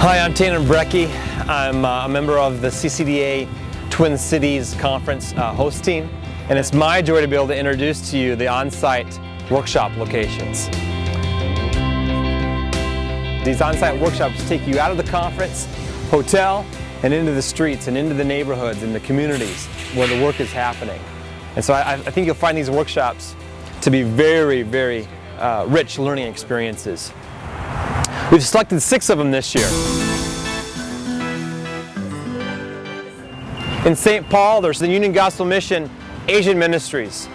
Hi, I'm Tannen Brecky. I'm a member of the CCDA Twin Cities Conference host team, and it's my joy to be able to introduce to you the on-site workshop locations. These on-site workshops take you out of the conference hotel and into the streets and into the neighborhoods and the communities where the work is happening. And so I think you'll find these workshops to be very, very rich learning experiences. We've selected 6 of them this year. In St. Paul, there's the Union Gospel Mission Asian Ministries.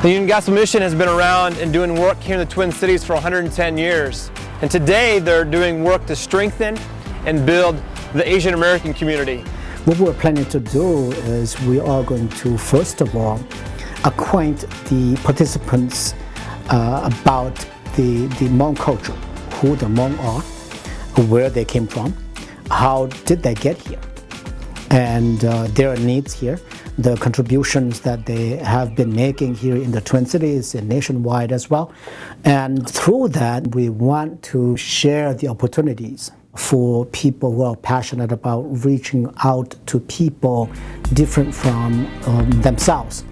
The Union Gospel Mission has been around and doing work here in the Twin Cities for 110 years. And today they're doing work to strengthen and build the Asian American community. What we're planning to do is we are going to, first of all, acquaint the participants about the Hmong culture, who the Hmong are, where they came from, how did they get here, and their needs here, the contributions that they have been making here in the Twin Cities and nationwide as well. And through that, we want to share the opportunities for people who are passionate about reaching out to people different from themselves.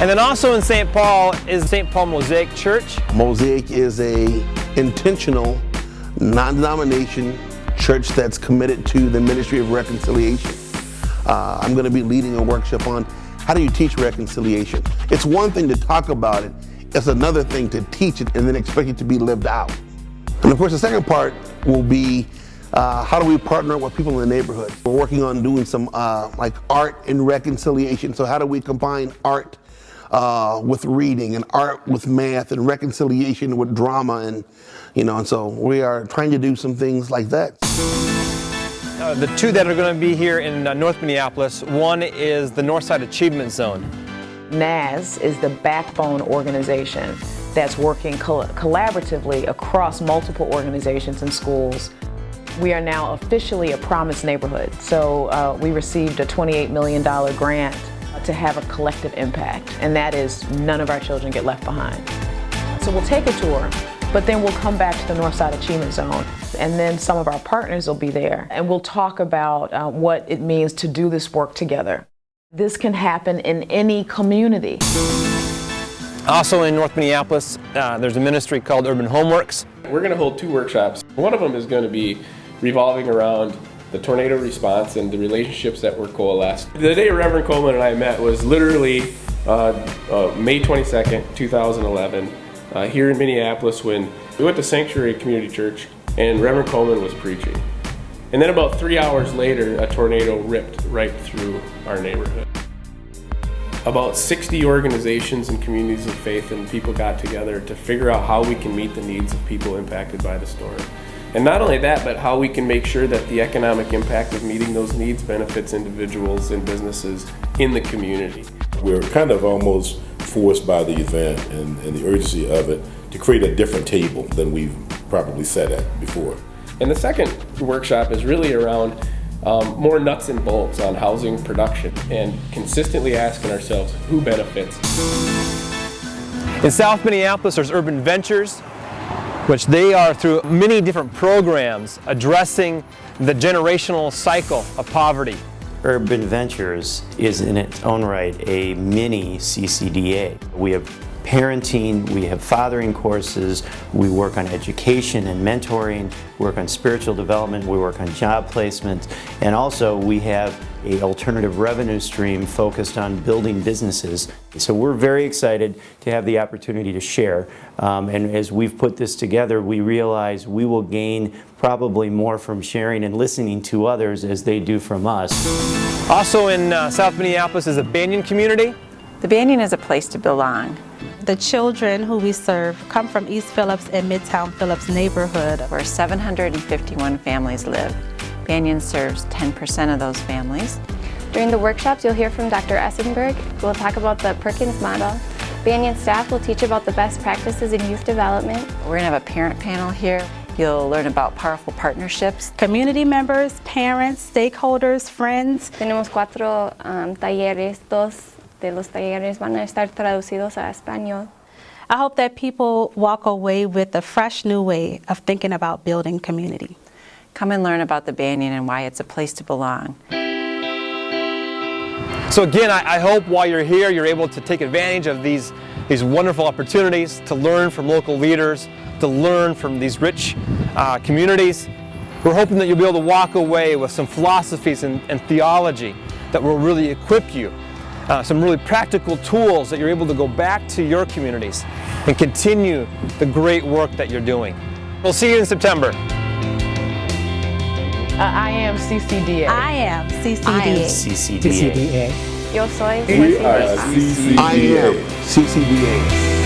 And then also in St. Paul is St. Paul Mosaic Church. Mosaic is a intentional, non-denomination church that's committed to the ministry of reconciliation. I'm going to be leading a workshop on how do you teach reconciliation. It's one thing to talk about it, it's another thing to teach it and then expect it to be lived out. And of course the second part will be how do we partner with people in the neighborhood. We're working on doing some like art and reconciliation. So how do we combine art with reading and art with math and reconciliation with drama, and and so we are trying to do some things like that. The 2 that are going to be here in North Minneapolis, one is the Northside Achievement Zone. NAS is the backbone organization that's working collaboratively across multiple organizations and schools. We are now officially a Promise neighborhood, so we received a $28 million grant to have a collective impact, and that is none of our children get left behind. So we'll take a tour, but then we'll come back to the Northside Achievement Zone, and then some of our partners will be there, and we'll talk about what it means to do this work together. This can happen in any community. Also in North Minneapolis, there's a ministry called Urban Homeworks. We're going to hold 2 workshops. One of them is going to be revolving around the tornado response and the relationships that were coalesced. The day Reverend Coleman and I met was literally May 22nd, 2011, here in Minneapolis, when we went to Sanctuary Community Church and Reverend Coleman was preaching. And then about 3 hours later, a tornado ripped right through our neighborhood. About 60 organizations and communities of faith and people got together to figure out how we can meet the needs of people impacted by the storm. And not only that, but how we can make sure that the economic impact of meeting those needs benefits individuals and businesses in the community. We're kind of almost forced by the event and the urgency of it to create a different table than we've probably sat at before. And the second workshop is really around more nuts and bolts on housing production and consistently asking ourselves who benefits. In South Minneapolis, there's Urban Ventures, which they are through many different programs addressing the generational cycle of poverty. Urban Ventures is in its own right a mini CCDA. We have parenting, we have fathering courses, we work on education and mentoring, work on spiritual development, we work on job placement, and also we have an alternative revenue stream focused on building businesses. So we're very excited to have the opportunity to share. And as we've put this together, we realize we will gain probably more from sharing and listening to others as they do from us. Also in South Minneapolis is a Banyan community. The Banyan is a place to belong. The children who we serve come from East Phillips and Midtown Phillips neighborhood, where 751 families live. Banyan serves 10% of those families. During the workshops, you'll hear from Dr. Essenberg. We'll talk about the Perkins model. Banyan staff will teach about the best practices in youth development. We're going to have a parent panel here. You'll learn about powerful partnerships. Community members, parents, stakeholders, friends. Tenemos 4 talleres, 2 de los talleres van a estar traducidos a español. I hope that people walk away with a fresh new way of thinking about building community. Come and learn about the Banyan and why it's a place to belong. So again, I hope while you're here, you're able to take advantage of these wonderful opportunities to learn from local leaders, to learn from these rich communities. We're hoping that you'll be able to walk away with some philosophies and theology that will really equip you, some really practical tools that you're able to go back to your communities and continue the great work that you're doing. We'll see you in September. I am CCDA. I am CCDA. CCDA. CCDA. Yo soy We are CCDA. CCDA. I am CCDA.